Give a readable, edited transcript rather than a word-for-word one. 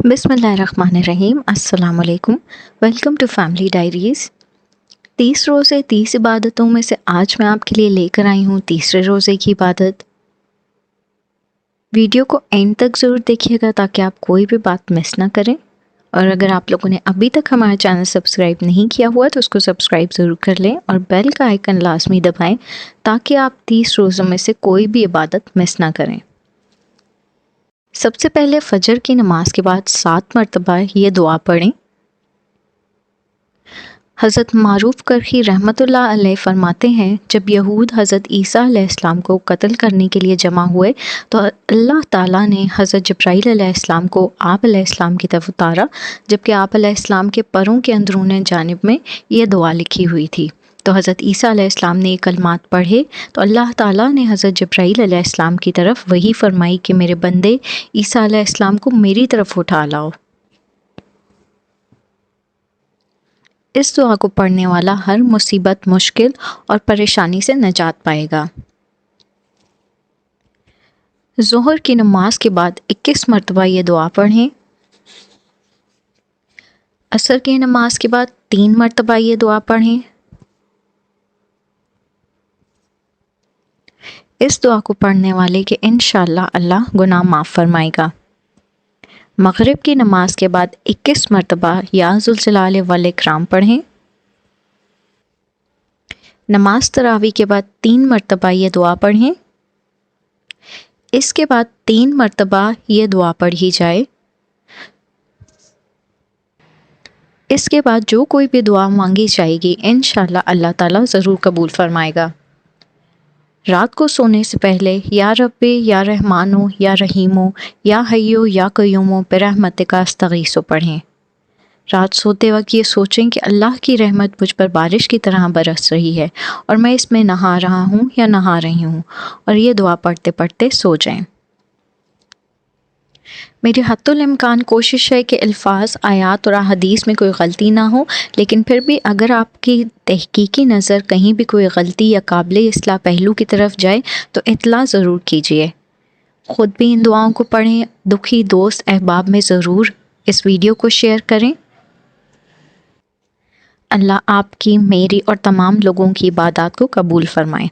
बिस्मिल्लाहिर्रहमानिर्रहीम। अस्सलाम वालेकुम। Welcome to family diaries. 30 रोज़े 30 इबादतों में से आज मैं आपके लिए लेकर आई हूँ तीसरे रोज़े की इबादत। वीडियो को एंड तक ज़रूर देखिएगा ताकि आप कोई भी बात मिस ना करें। और अगर आप लोगों ने अभी तक हमारा चैनल सब्सक्राइब नहीं किया हुआ तो उसको सब्सक्राइब ज़रूर कर लें और बेल का आइकन लाजमी दबाएं ताकि आप 30 रोज़ों में से कोई भी इबादत मिस ना करें। सबसे पहले फजर की नमाज के बाद 7 मरतबा ये दुआ पढ़ें। हज़रत मारूफ करखी रहमतुल्लाह अलैह फरमाते हैं, जब यहूद हज़रत ईसा अलैहिस्सलाम को कत्ल करने के लिए जमा हुए तो अल्लाह ताला ने हज़रत जिब्राईल अलैहिस्सलाम को आप अलैहिस्सलाम की तरफ उतारा, जबकि आप अलैहिस्सलाम के परों के अंदरूनी जानिब में ये दुआ लिखी हुई थी। तो हज़रत ईसा अलैहिस्सलाम ने ये कलमात पढ़े तो अल्लाह ताला ने हज़रत जिब्राईल अलैहिस्सलाम की तरफ वही फरमाई कि मेरे बंदे ईसा अलैहिस्सलाम को मेरी तरफ उठा लाओ। इस दुआ को पढ़ने वाला हर मुसीबत, मुश्किल और परेशानी से निजात पाएगा। ज़ोहर की नमाज के बाद 21 मरतबा ये दुआ पढ़ें। असर की नमाज के बाद 3 मरतबा ये दुआ पढ़ें। इस दुआ को पढ़ने वाले के इंशाअल्लाह अल्लाह गुनाह माफ़ फरमाएगा। मग़रिब की नमाज के बाद 21 मरतबा या ज़ुल जलाल वल इकराम पढ़ें। नमाज तरावी के बाद 3 मरतबा ये दुआ पढ़ें। इसके बाद 3 मरतबा ये दुआ पढ़ी जाए। इसके बाद जो कोई भी दुआ मांगी जाएगी इंशाअल्लाह अल्लाह ताला ज़रूर कबूल फरमाएगा। रात को सोने से पहले या रब्बे या रहमानो या रहीमो या हय्यो या क़य्यूमो बिरहमतिका अस्तगीसो पढ़ें। रात सोते वक्त ये सोचें कि अल्लाह की रहमत मुझ पर बारिश की तरह बरस रही है और मैं इसमें नहा रहा हूँ या नहा रही हूँ, और ये दुआ पढ़ते पढ़ते सो जाएं। मेरी हत्तुल इम्कान कोशिश है कि अल्फाज, आयात और अहादीस में कोई गलती ना हो, लेकिन फिर भी अगर आपकी तहकीकी नज़र कहीं भी कोई गलती या काबिल इस्लाह पहलू की तरफ जाए तो इत्तला ज़रूर कीजिए। ख़ुद भी इन दुआओं को पढ़ें। दुखी दोस्त अहबाब में ज़रूर इस वीडियो को शेयर करें। अल्लाह आपकी, मेरी और तमाम लोगों की इबादत को कबूल फरमाए।